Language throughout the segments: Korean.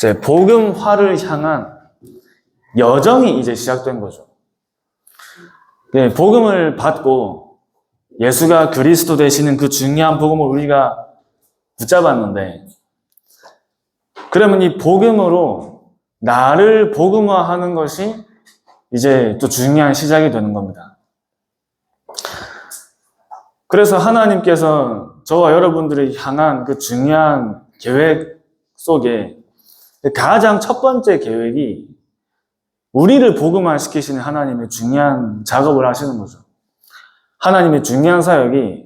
이제 복음화를 향한 여정이 이제 시작된 거죠. 네, 복음을 받고 예수가 그리스도 되시는 그 중요한 복음을 우리가 붙잡았는데, 그러면 이 복음으로 나를 복음화하는 것이 이제 또 중요한 시작이 되는 겁니다. 그래서 하나님께서 저와 여러분들을 향한 그 중요한 계획 속에 가장 첫 번째 계획이 우리를 복음화시키시는 하나님의 중요한 작업을 하시는 거죠. 하나님의 중요한 사역이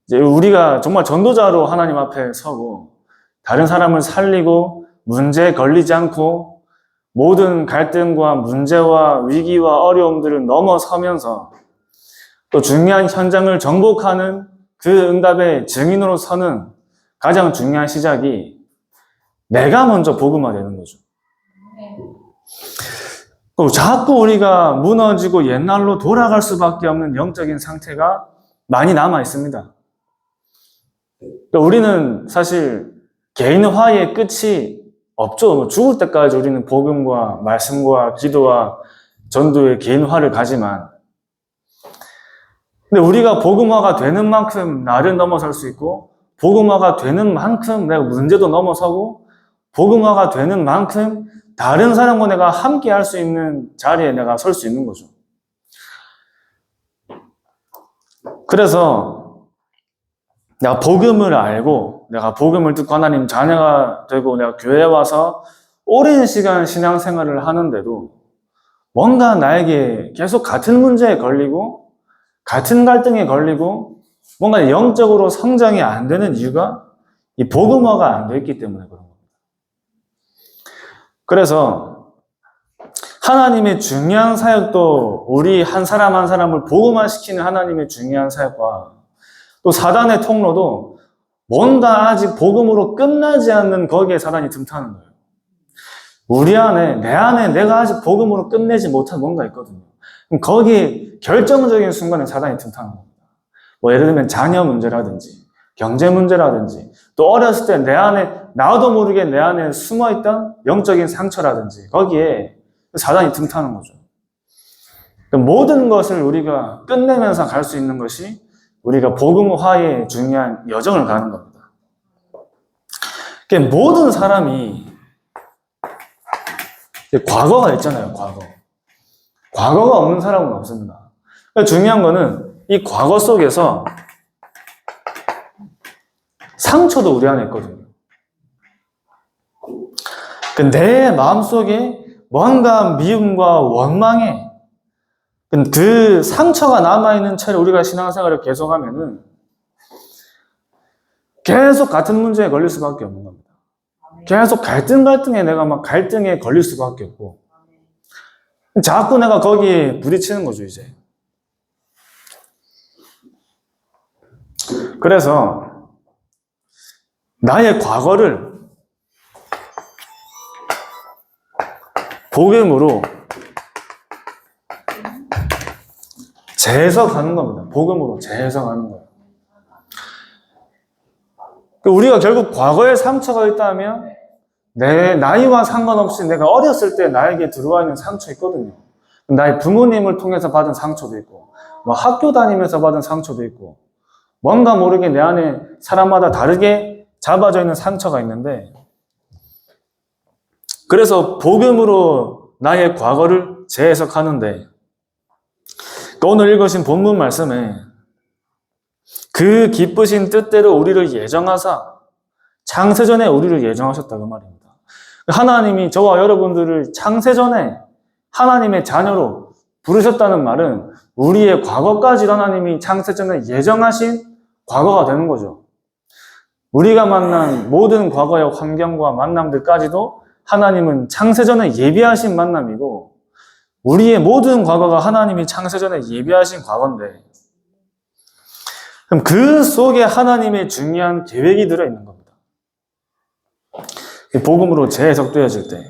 이제 우리가 정말 전도자로 하나님 앞에 서고 다른 사람을 살리고 문제에 걸리지 않고 모든 갈등과 문제와 위기와 어려움들을 넘어서면서 또 중요한 현장을 정복하는 그 응답의 증인으로 서는 가장 중요한 시작이 내가 먼저 복음화되는 거죠. 자꾸 우리가 무너지고 옛날로 돌아갈 수밖에 없는 영적인 상태가 많이 남아 있습니다. 우리는 사실 개인화의 끝이 없죠. 죽을 때까지 우리는 복음과 말씀과 기도와 전도의 개인화를 가지만, 근데 우리가 복음화가 되는 만큼 나를 넘어설 수 있고, 복음화가 되는 만큼 내가 문제도 넘어서고, 복음화가 되는 만큼 다른 사람과 내가 함께 할 수 있는 자리에 내가 설 수 있는 거죠. 그래서 내가 복음을 알고 내가 복음을 듣고 하나님 자녀가 되고 내가 교회에 와서 오랜 시간 신앙생활을 하는데도 뭔가 나에게 계속 같은 문제에 걸리고 같은 갈등에 걸리고 뭔가 영적으로 성장이 안 되는 이유가 이 복음화가 안 돼 있기 때문에 그런 겁니다. 그래서 하나님의 중요한 사역도 우리 한 사람 한 사람을 복음화시키는 하나님의 중요한 사역과 또 사단의 통로도 뭔가 아직 복음으로 끝나지 않는 거기에 사단이 틈타는 거예요. 우리 안에, 내 안에 내가 아직 복음으로 끝내지 못한 뭔가 있거든요. 그럼 거기 결정적인 순간에 사단이 틈타는 겁니다. 예를 들면 자녀 문제라든지 경제 문제라든지 또 어렸을 때 내 안에 나도 모르게 내 안에 숨어있던 영적인 상처라든지 거기에 사단이 틈타는 거죠. 모든 것을 우리가 끝내면서 갈 수 있는 것이 우리가 복음화의 중요한 여정을 가는 겁니다. 모든 사람이 과거가 있잖아요, 과거. 과거가 없는 사람은 없습니다. 중요한 거는 이 과거 속에서 상처도 우리 안에 있거든요. 내 마음속에 뭔가 미움과 원망에 그 상처가 남아있는 채로 우리가 신앙생활을 계속하면은 계속 같은 문제에 걸릴 수밖에 없는 겁니다. 계속 갈등에 내가 막 갈등에 걸릴 수밖에 없고 자꾸 내가 거기에 부딪히는 거죠, 이제. 그래서 나의 과거를 복음으로 재해석하는 겁니다. 복음으로 재해석하는 거예요. 우리가 결국 과거에 상처가 있다면 내 나이와 상관없이 내가 어렸을 때 나에게 들어와 있는 상처 있거든요. 나의 부모님을 통해서 받은 상처도 있고 학교 다니면서 받은 상처도 있고 뭔가 모르게 내 안에 사람마다 다르게 잡아져 있는 상처가 있는데, 그래서 복음으로 나의 과거를 재해석하는데, 오늘 읽으신 본문 말씀에 그 기쁘신 뜻대로 우리를 예정하사 창세전에 우리를 예정하셨다고 말입니다. 하나님이 저와 여러분들을 창세전에 하나님의 자녀로 부르셨다는 말은 우리의 과거까지도 하나님이 창세전에 예정하신 과거가 되는 거죠. 우리가 만난 모든 과거의 환경과 만남들까지도 하나님은 창세전에 예비하신 만남이고 우리의 모든 과거가 하나님이 창세전에 예비하신 과거인데, 그럼 그 속에 하나님의 중요한 계획이 들어있는 겁니다. 복음으로 재해석되어질 때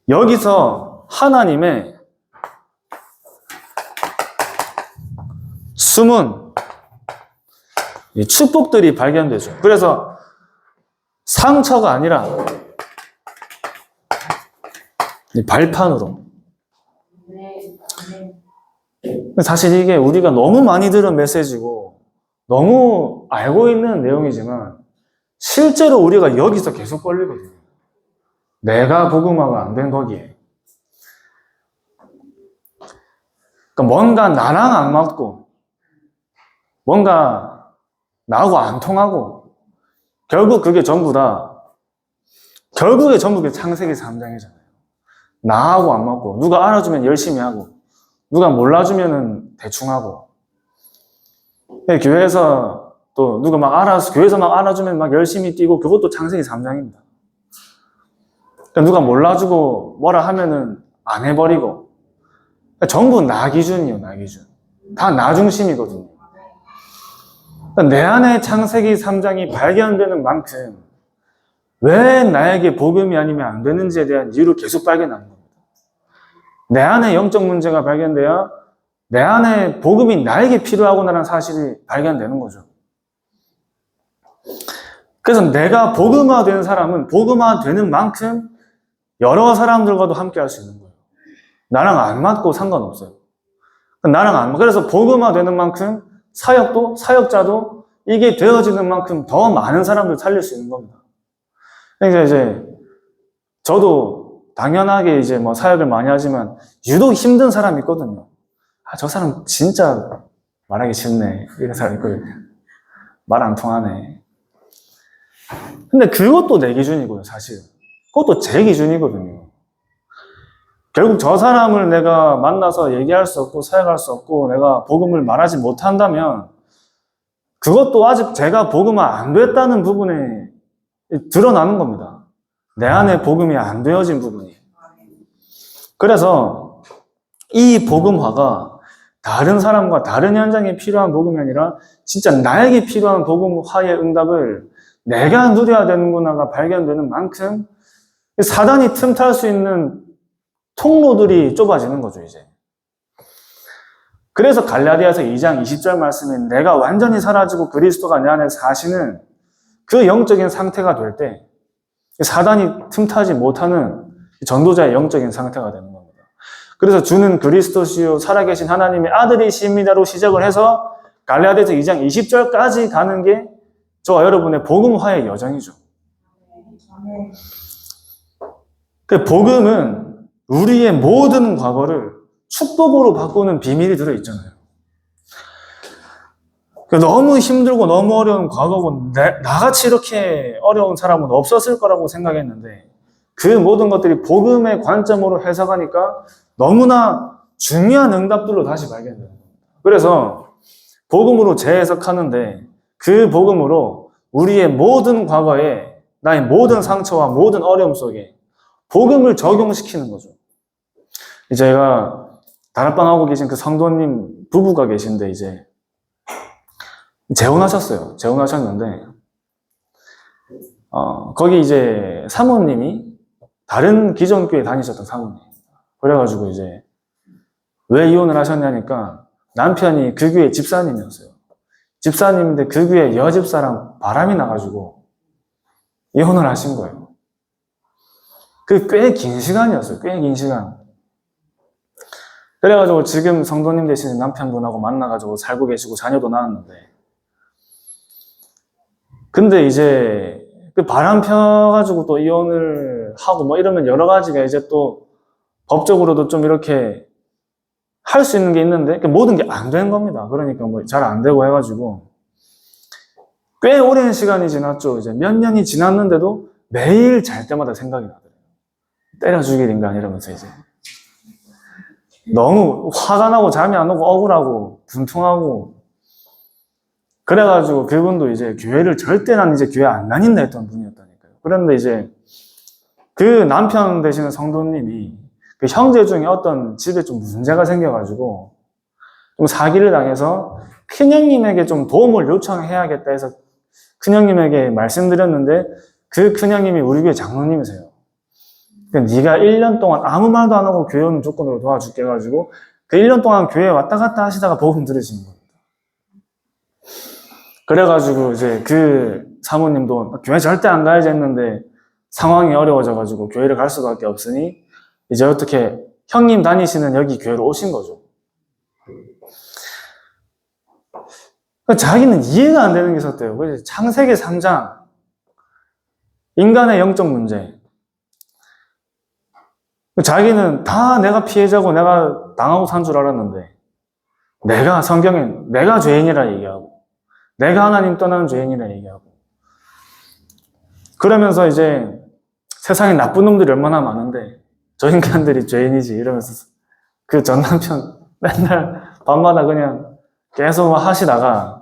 여기서 하나님의 숨은 축복들이 발견되죠. 그래서 상처가 아니라 이 발판으로. 사실 이게 우리가 너무 많이 들은 메시지고 너무 알고 있는 내용이지만 실제로 우리가 여기서 계속 걸리거든요. 내가 복음화가 안 된 거기에. 그러니까 뭔가 나랑 안 맞고 뭔가 나하고 안 통하고 결국 그게 전부 다 결국에 전부 게 창세기 3장이잖아요. 나하고 안 맞고 누가 알아주면 열심히 하고 누가 몰라주면은 대충 하고 교회에서 또 누가 막 교회에서 막 알아주면 막 열심히 뛰고 그것도 창세기 3장입니다. 그러니까 누가 몰라주고 뭐라 하면은 안 해버리고 그러니까 전부 나 기준이에요. 나 기준. 다 나 중심이거든요. 그러니까 내 안에 창세기 3장이 발견되는 만큼 왜 나에게 복음이 아니면 안 되는지에 대한 이유를 계속 발견하는 겁니다. 내 안에 영적 문제가 발견돼야 내 안에 복음이 나에게 필요하구나라는 사실이 발견되는 거죠. 그래서 내가 복음화된 사람은 복음화되는 만큼 여러 사람들과도 함께 할 수 있는 거예요. 나랑 안 맞고 상관없어요. 나랑 안 맞고 그래서 복음화되는 만큼 사역도 사역자도 이게 되어지는 만큼 더 많은 사람들 살릴 수 있는 겁니다. 그러니까 이제 저도 당연하게 이제 뭐 사역을 많이 하지만 유독 힘든 사람이 있거든요. 저 사람 진짜 말하기 싫네. 이런 사람이 있거든요. 말 안 통하네. 근데 그것도 내 기준이고요, 사실. 그것도 제 기준이거든요. 결국 저 사람을 내가 만나서 얘기할 수 없고 사역할 수 없고 내가 복음을 말하지 못한다면 그것도 아직 제가 복음화 안 됐다는 부분에 드러나는 겁니다. 내 안에 복음이 안 되어진 부분이. 그래서 이 복음화가 다른 사람과 다른 현장에 필요한 복음이 아니라 진짜 나에게 필요한 복음화의 응답을 내가 누려야 되는구나가 발견되는 만큼 사단이 틈탈 수 있는 통로들이 좁아지는 거죠, 이제. 그래서 갈라디아서 2장 20절 말씀에 내가 완전히 사라지고 그리스도가 내 안에 사시는 그 영적인 상태가 될 때 사단이 틈타지 못하는 전도자의 영적인 상태가 되는 겁니다. 그래서 주는 그리스도시요 살아계신 하나님의 아들이십니다로 시작을 해서 갈라디아서 2장 20절까지 가는 게 저와 여러분의 복음화의 여정이죠. 그 복음은 우리의 모든 과거를 축복으로 바꾸는 비밀이 들어있잖아요. 너무 힘들고 너무 어려운 과거고 나같이 이렇게 어려운 사람은 없었을 거라고 생각했는데 그 모든 것들이 복음의 관점으로 해석하니까 너무나 중요한 응답들로 다시 발견돼요. 그래서 복음으로 재해석하는데 그 복음으로 우리의 모든 과거에 나의 모든 상처와 모든 어려움 속에 복음을 적용시키는 거죠. 제가 다락방하고 계신 그 성도님 부부가 계신데 이제 재혼하셨어요. 재혼하셨는데 거기 이제 사모님이 다른 기존 교회 다니셨던 사모님. 그래가지고 이제 왜 이혼을 하셨냐니까 남편이 그 교회 집사님이었어요. 집사님인데 그 교회 여집사랑 바람이 나가지고 이혼을 하신 거예요. 그 꽤 긴 시간이었어요. 꽤 긴 시간. 그래가지고 지금 성도님 되시는 남편분하고 만나가지고 살고 계시고 자녀도 낳았는데 근데 이제 그 바람 펴가지고 또 이혼을 하고 뭐 이러면 여러 가지가 이제 또 법적으로도 좀 이렇게 할 수 있는 게 있는데 모든 게 안 되는 겁니다. 그러니까 뭐 잘 안 되고 해가지고 꽤 오랜 시간이 지났죠. 이제 몇 년이 지났는데도 매일 잘 때마다 생각이 나더라고요. 때려 죽일 인간 이러면서 이제 너무 화가 나고 잠이 안 오고 억울하고 분통하고 그래가지고 그분도 이제 교회를 절대 난 이제 교회 안 다닌다 했던 분이었다니까요. 그런데 이제 그 남편 되시는 성도님이 그 형제 중에 어떤 집에 좀 문제가 생겨가지고 좀 사기를 당해서 큰형님에게 좀 도움을 요청해야겠다 해서 큰형님에게 말씀드렸는데 그 큰형님이 우리 교회 장로님이세요. 그러니까 네가 1년 동안 아무 말도 안 하고 교회 오는 조건으로 도와줄게 해가지고 그 1년 동안 교회 왔다 갔다 하시다가 복음 들으신 겁니다. 그래가지고 이제 그 사모님도 교회 절대 안 가야지 했는데 상황이 어려워져가지고 교회를 갈 수밖에 없으니 이제 어떻게 형님 다니시는 여기 교회로 오신 거죠. 자기는 이해가 안 되는 게 있었대요. 그래서 창세기 3장, 인간의 영적 문제. 자기는 다 내가 피해자고 내가 당하고 산 줄 알았는데, 내가 성경에 내가 죄인이라 얘기하고, 내가 하나님 떠나는 죄인이라 얘기하고, 그러면서 이제 세상에 나쁜 놈들이 얼마나 많은데, 저 인간들이 죄인이지, 이러면서 그 전 남편 맨날 밤마다 그냥 계속 하시다가,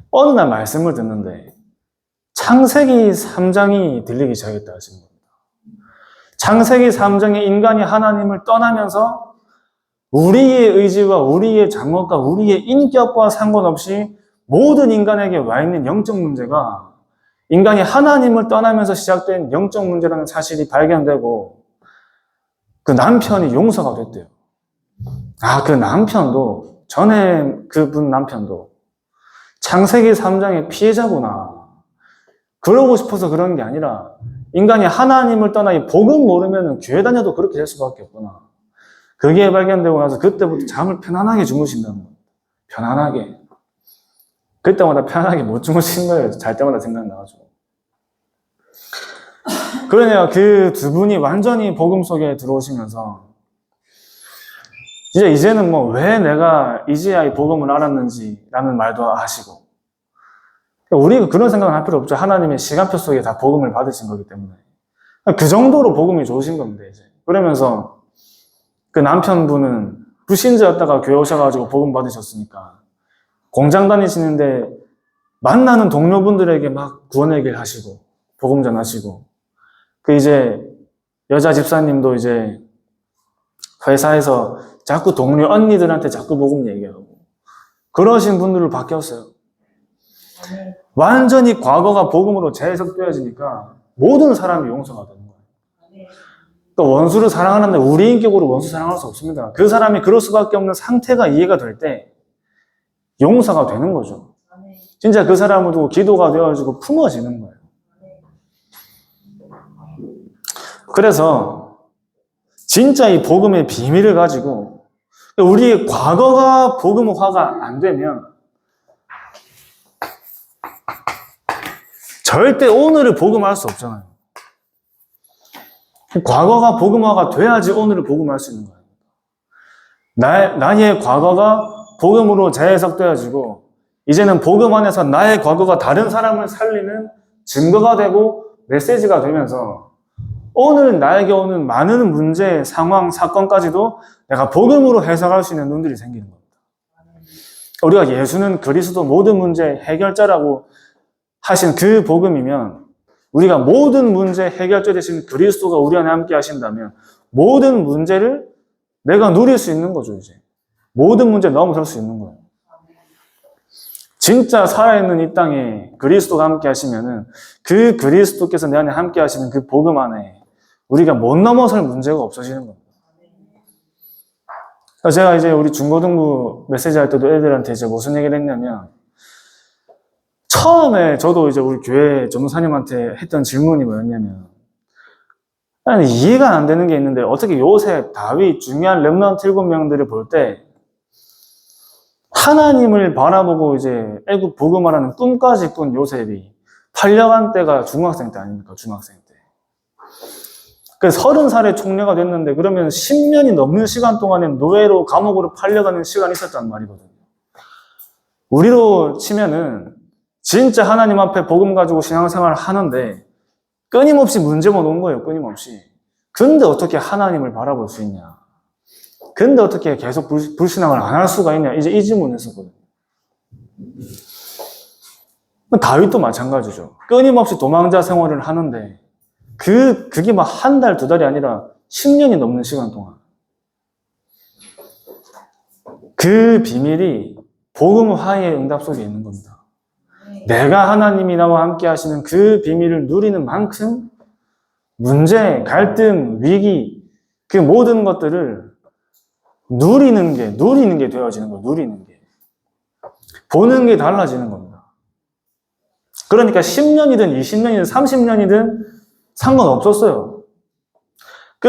어느 날 말씀을 듣는데, 창세기 3장이 들리기 시작했다 하시는 겁니다. 창세기 3장에 인간이 하나님을 떠나면서 우리의 의지와 우리의 잘못과 우리의 인격과 상관없이 모든 인간에게 와 있는 영적 문제가 인간이 하나님을 떠나면서 시작된 영적 문제라는 사실이 발견되고 그 남편이 용서가 됐대요. 아, 그 남편도, 전에 그분 남편도 창세기 3장의 피해자구나. 그러고 싶어서 그런 게 아니라 인간이 하나님을 떠나 이 복음 모르면 교회 다녀도 그렇게 될 수밖에 없구나. 그게 발견되고 나서 그때부터 잠을 편안하게 주무신다는 거예요. 편안하게. 그때마다 편안하게 못 주무신 거예요. 잘 때마다 생각나가지고. 그러네요. 그 두 분이 완전히 복음 속에 들어오시면서 이제는 뭐 왜 내가 이제야 이 복음을 알았는지라는 말도 하시고, 우리가 그런 생각은 할 필요 없죠. 하나님의 시간표 속에 다 복음을 받으신 거기 때문에. 그 정도로 복음이 좋으신 겁니다, 이제. 그러면서 그 남편분은 불신자였다가 교회 오셔가지고 복음 받으셨으니까 공장 다니시는데 만나는 동료분들에게 막 구원 얘기를 하시고 복음 전하시고, 그 이제 여자 집사님도 이제 회사에서 자꾸 동료 언니들한테 자꾸 복음 얘기하고 그러신 분들로 바뀌었어요. 완전히 과거가 복음으로 재해석되어지니까 모든 사람이 용서가 되는 거예요. 그러니까 원수를 사랑하는데 우리 인격으로 원수 사랑할 수 없습니다. 그 사람이 그럴 수밖에 없는 상태가 이해가 될 때 용서가 되는 거죠. 진짜 그 사람을 두고 기도가 되어지고 품어지는 거예요. 그래서 진짜 이 복음의 비밀을 가지고 우리의 과거가 복음화가 안 되면 절대 오늘을 복음할 수 없잖아요. 과거가 복음화가 돼야지 오늘을 복음할 수 있는 거예요. 나의 과거가 복음으로 재해석되어지고 이제는 복음 안에서 나의 과거가 다른 사람을 살리는 증거가 되고 메시지가 되면서 오늘 나에게 오는 많은 문제, 상황, 사건까지도 내가 복음으로 해석할 수 있는 눈들이 생기는 겁니다. 우리가 예수는 그리스도 모든 문제 해결자라고 하신 그 복음이면 우리가 모든 문제 해결자 되신 그리스도가 우리 안에 함께 하신다면 모든 문제를 내가 누릴 수 있는 거죠, 이제. 모든 문제 넘어설 수 있는 거예요. 진짜 살아있는 이 땅에 그리스도가 함께 하시면은 그 그리스도께서 내 안에 함께 하시는 그 복음 안에 우리가 못 넘어설 문제가 없어지는 겁니다. 제가 이제 우리 중고등부 메시지 할 때도 애들한테 이제 무슨 얘기를 했냐면, 처음에 저도 이제 우리 교회 전도사님한테 했던 질문이 뭐였냐면, 아니, 이해가 안 되는 게 있는데 어떻게 요셉, 다윗, 중요한 렘넌트 7명들을 볼 때 하나님을 바라보고 이제 애국 복음화라는 꿈까지 꾼 요셉이 팔려간 때가 중학생 때 아닙니까? 중학생 때. 그래서 30살에 총리가 됐는데 그러면 10년이 넘는 시간 동안에 노예로 감옥으로 팔려가는 시간이 있었단 말이거든요. 우리로 치면은 진짜 하나님 앞에 복음 가지고 신앙생활을 하는데 끊임없이 문제만 온 거예요. 끊임없이. 근데 어떻게 하나님을 바라볼 수 있냐? 근데 어떻게 계속 불신앙을 안 할 수가 있냐? 이제 이 질문을 했었거든요. 다윗도 마찬가지죠. 끊임없이 도망자 생활을 하는데 그게 막 한 달, 두 달이 아니라 10년이 넘는 시간 동안. 그 비밀이 복음화의 응답 속에 있는 겁니다. 내가 하나님이 나와 함께 하시는 그 비밀을 누리는 만큼 문제, 갈등, 위기, 그 모든 것들을 누리는 게 되어지는 거예요. 누리는 게. 보는 게 달라지는 겁니다. 그러니까 10년이든 20년이든 30년이든 상관없었어요.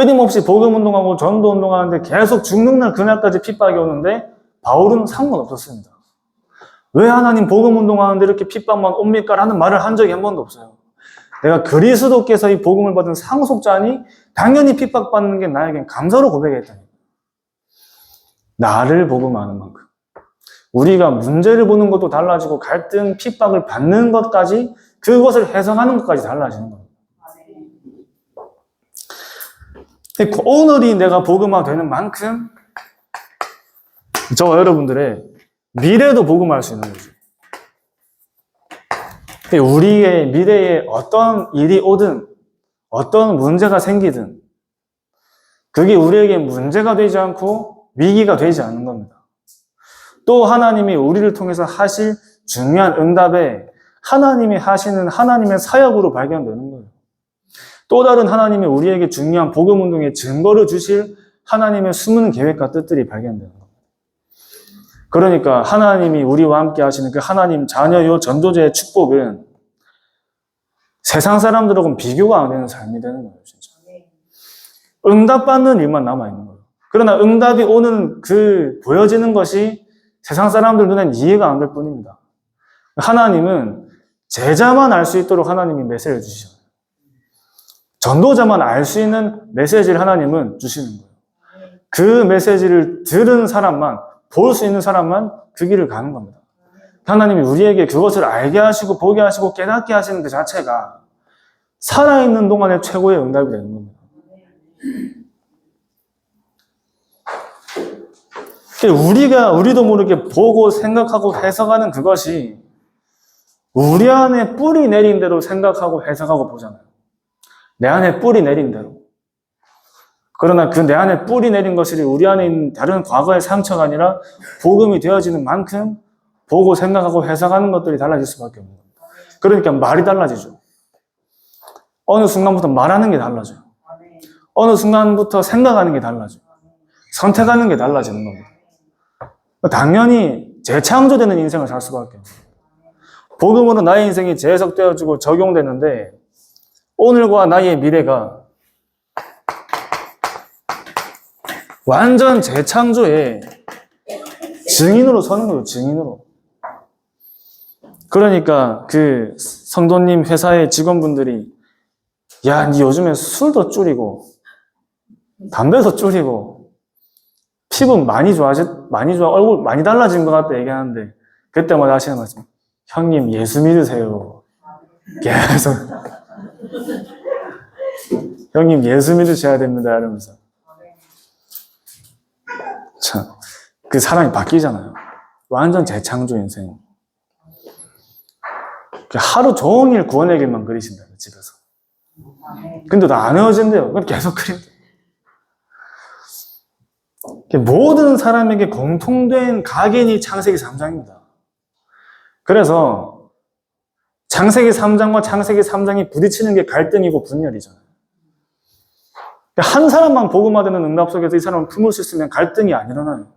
끊임없이 복음 운동하고 전도 운동하는데 계속 죽는 날 그날까지 핍박이 오는데 바울은 상관없었습니다. 왜 하나님 복음 운동하는데 이렇게 핍박만 옵니까? 라는 말을 한 적이 한 번도 없어요. 내가 그리스도께서 이 복음을 받은 상속자니 당연히 핍박받는 게 나에겐 감사로 고백했다니. 나를 복음하는 만큼. 우리가 문제를 보는 것도 달라지고 갈등, 핍박을 받는 것까지 그것을 해석하는 것까지 달라지는 겁니다. 오늘이 내가 복음화 되는 만큼 저와 여러분들의 미래도 복음화할 수 있는 거죠. 우리의 미래에 어떤 일이 오든 어떤 문제가 생기든 그게 우리에게 문제가 되지 않고 위기가 되지 않는 겁니다. 또 하나님이 우리를 통해서 하실 중요한 응답에 하나님이 하시는 하나님의 사역으로 발견되는 거예요. 또 다른 하나님이 우리에게 중요한 복음 운동의 증거를 주실 하나님의 숨은 계획과 뜻들이 발견되는 겁니다. 그러니까 하나님이 우리와 함께 하시는 그 하나님 자녀요 전도자의 축복은 세상 사람들하고는 비교가 안 되는 삶이 되는 거예요, 진짜. 응답받는 일만 남아있는 거예요. 그러나 응답이 오는 그 보여지는 것이 세상 사람들 눈엔 이해가 안 될 뿐입니다. 하나님은 제자만 알 수 있도록 하나님이 메시지를 주시잖아요. 전도자만 알 수 있는 메시지를 하나님은 주시는 거예요. 그 메시지를 들은 사람만, 볼 수 있는 사람만 그 길을 가는 겁니다. 하나님이 우리에게 그것을 알게 하시고 보게 하시고 깨닫게 하시는 그 자체가 살아있는 동안의 최고의 응답이 되는 겁니다. 우리도 모르게 보고 생각하고 해석하는 그것이 우리 안에 뿌리 내린 대로 생각하고 해석하고 보잖아요. 내 안에 뿌리 내린 대로. 그러나 그 내 안에 뿌리 내린 것이 우리 안에 있는 다른 과거의 상처가 아니라 복음이 되어지는 만큼 보고 생각하고 해석하는 것들이 달라질 수밖에 없는 겁니다. 그러니까 말이 달라지죠. 어느 순간부터 말하는 게 달라져요. 어느 순간부터 생각하는 게 달라져요. 선택하는 게 달라지는 겁니다. 당연히 재창조되는 인생을 살 수밖에 없어요. 복음으로 나의 인생이 재해석되어지고 적용되는데 오늘과 나의 미래가 완전 재창조의 증인으로 서는 거예요. 증인으로. 그러니까 그 성도님 회사의 직원분들이 야, 니 요즘에 술도 줄이고 담배도 줄이고 피부 많이 얼굴 많이 달라진 것 같다 얘기하는데 그때마다 하시는 말씀, 형님 예수 믿으세요. 계속 형님 예수 믿으셔야 됩니다 이러면서 참, 그 사람이 바뀌잖아요. 완전 재창조 인생. 하루 종일 구원의 길만 그리신다요 집에서. 근데 안 헤어진대요. 계속 그린대요. 모든 사람에게 공통된 각인이 창세기 3장입니다. 그래서 창세기 3장과 창세기 3장이 부딪히는 게 갈등이고 분열이잖아요. 한 사람만 복음화되는 응답 속에서 이 사람을 품을 수 있으면 갈등이 안 일어나요.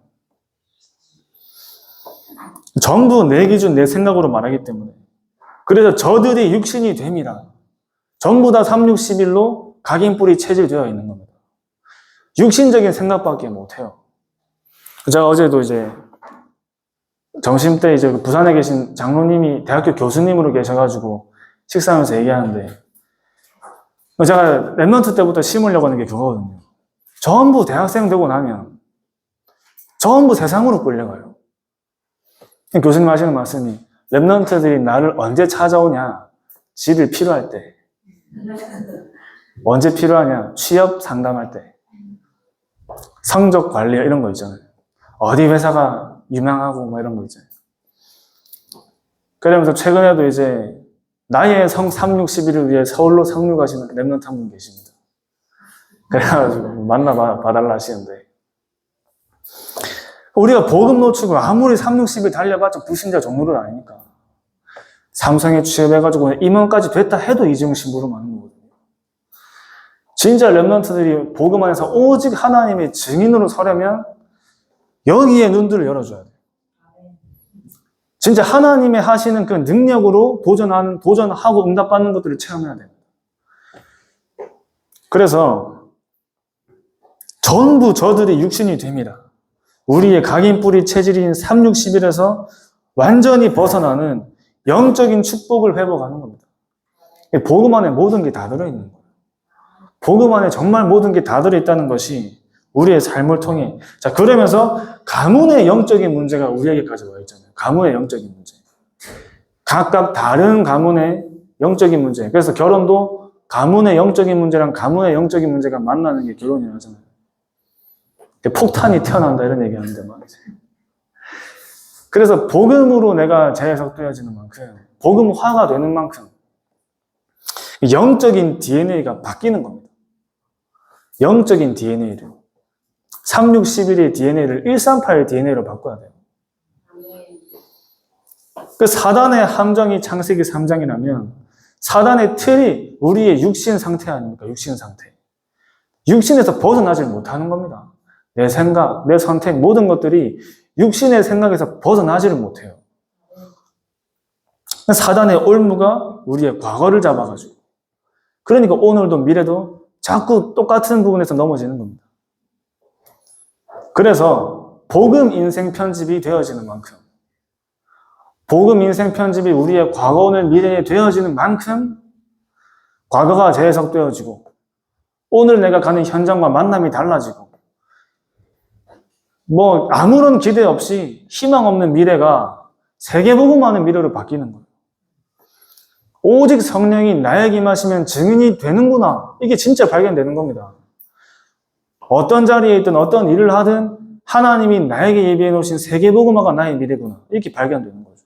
전부 내 기준, 내 생각으로 말하기 때문에. 그래서 저들이 육신이 됨이라. 전부 다 361로 각인뿔이 체질되어 있는 겁니다. 육신적인 생각밖에 못해요. 제가 어제도 이제 점심 때 이제 부산에 계신 장로님이 대학교 교수님으로 계셔가지고 식사하면서 얘기하는데 제가 랩런트 때부터 심으려고 하는 게 그거거든요. 전부 대학생 되고 나면 전부 세상으로 끌려가요. 교수님 하시는 말씀이 랩런트들이 나를 언제 찾아오냐? 집이 필요할 때. 언제 필요하냐? 취업 상담할 때. 성적 관리 이런 거 있잖아요. 어디 회사가 유명하고 뭐 이런 거 있잖아요. 그러면서 최근에도 이제 나의 성 361을 위해 서울로 상륙하시는 랩런트 한 분 계십니다. 그래가지고 만나 봐달라 하시는데 우리가 복음 놓치고 아무리 360일 달려봤자 불신자 종로는 아니니까 삼성에 취업해가지고 임원까지 됐다 해도 이재용 신부로 많은 거거든요. 진짜 랩런트들이 복음 안에서 오직 하나님의 증인으로 서려면 여기에 눈들을 열어줘야 돼요. 진짜 하나님의 하시는 그 능력으로 도전하고 응답받는 것들을 체험해야 됩니다. 그래서 전부 저들이 육신이 됩니다. 우리의 각인 뿌리 체질인 361에서 완전히 벗어나는 영적인 축복을 회복하는 겁니다. 복음 안에 모든 게 다 들어있는 거예요. 복음 안에 정말 모든 게 다 들어있다는 것이 우리의 삶을 통해, 자, 그러면서 가문의 영적인 문제가 우리에게까지 와 있잖아요. 가문의 영적인 문제. 각각 다른 가문의 영적인 문제. 그래서 결혼도 가문의 영적인 문제랑 가문의 영적인 문제가 만나는 게 결혼이라고 하잖아요. 폭탄이 태어난다 이런 얘기 하는데 말이지. 그래서 복음으로 내가 재해석되어지는 만큼, 복음화가 되는 만큼 영적인 DNA가 바뀌는 겁니다. 영적인 DNA를 3611의 DNA를 138의 DNA로 바꿔야 돼요. 그 사단의 함정이 창세기 3장이라면 사단의 틀이 우리의 육신 상태 아닙니까? 육신 상태. 육신에서 벗어나지 못하는 겁니다. 내 생각, 내 선택, 모든 것들이 육신의 생각에서 벗어나지를 못해요. 사단의 올무가 우리의 과거를 잡아가지고, 그러니까 오늘도 미래도 자꾸 똑같은 부분에서 넘어지는 겁니다. 그래서 복음 인생 편집이 되어지는 만큼, 복음 인생 편집이 우리의 과거, 오늘, 미래에 되어지는 만큼 과거가 재해석되어지고 오늘 내가 가는 현장과 만남이 달라지고 아무런 기대 없이 희망 없는 미래가 세계복음하는 미래로 바뀌는 거예요. 오직 성령이 나에게 임하시면 증인이 되는구나. 이게 진짜 발견되는 겁니다. 어떤 자리에 있든 어떤 일을 하든 하나님이 나에게 예비해 놓으신 세계복음화가 나의 미래구나. 이렇게 발견되는 거죠.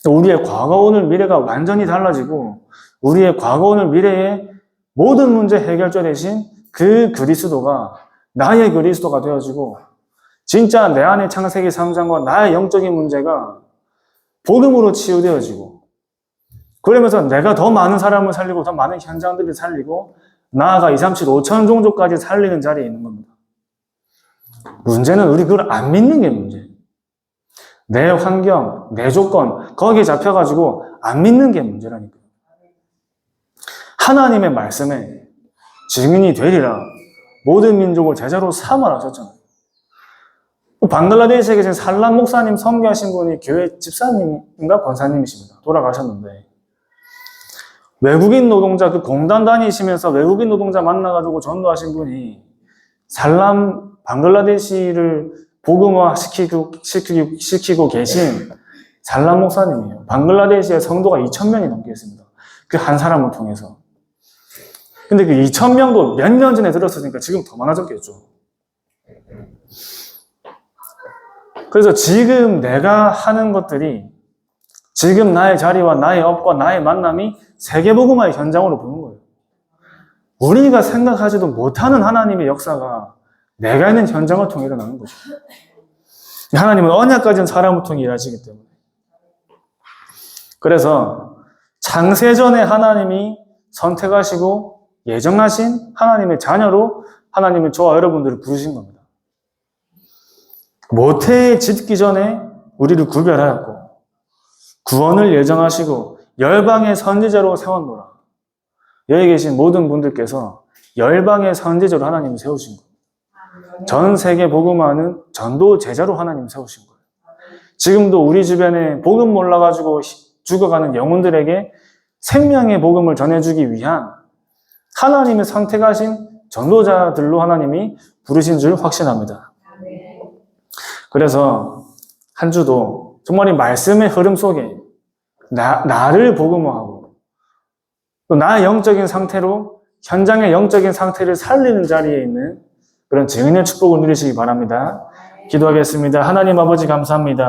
우리의 과거, 오늘, 미래가 완전히 달라지고 우리의 과거, 오늘, 미래의 모든 문제 해결자 되신 그 그리스도가 나의 그리스도가 되어지고 진짜 내 안의 창세기 3장과 나의 영적인 문제가 복음으로 치유되어지고 그러면서 내가 더 많은 사람을 살리고 더 많은 현장들을 살리고 나아가 2, 3, 7, 5천 종족까지 살리는 자리에 있는 겁니다. 문제는 우리 그걸 안 믿는 게 문제예요. 내 환경, 내 조건, 거기에 잡혀가지고 안 믿는 게 문제라니까요. 하나님의 말씀에 증인이 되리라 모든 민족을 제자로 삼으라 하셨잖아요. 방글라데시에 계신 살람 목사님 선교하신 분이 교회 집사님인가 권사님이십니다. 돌아가셨는데 외국인 노동자 그 공단 다니시면서 외국인 노동자 만나가지고 전도하신 분이 살람 방글라데시를 복음화 시키고 계신 살람 목사님이에요. 방글라데시의 성도가 2,000명이 넘게 있습니다. 그 한 사람을 통해서. 근데 그 2,000명도 몇 년 전에 들었으니까 지금 더 많아졌겠죠. 그래서 지금 내가 하는 것들이 지금 나의 자리와 나의 업과 나의 만남이 세계복음화의 현장으로 보는 거예요. 우리가 생각하지도 못하는 하나님의 역사가 내가 있는 현장을 통해 일어나는 거죠. 하나님은 언약 가진 사람을 통해 일하시기 때문에. 그래서 창세전에 하나님이 선택하시고 예정하신 하나님의 자녀로 하나님은 저와 여러분들을 부르신 겁니다. 모태에 짓기 전에 우리를 구별하였고 구원을 예정하시고 열방의 선지자로 세웠노라. 여기 계신 모든 분들께서 열방의 선지자로 하나님을 세우신 거예요. 전 세계 복음화는 전도 제자로 하나님 세우신 거예요. 지금도 우리 주변에 복음 몰라가지고 죽어가는 영혼들에게 생명의 복음을 전해주기 위한 하나님의 선택하신 전도자들로 하나님이 부르신 줄 확신합니다. 그래서 한 주도 정말 이 말씀의 흐름 속에 나를 복음화하고 또 나의 영적인 상태로 현장의 영적인 상태를 살리는 자리에 있는 그런 증인의 축복을 누리시기 바랍니다. 기도하겠습니다. 하나님 아버지 감사합니다.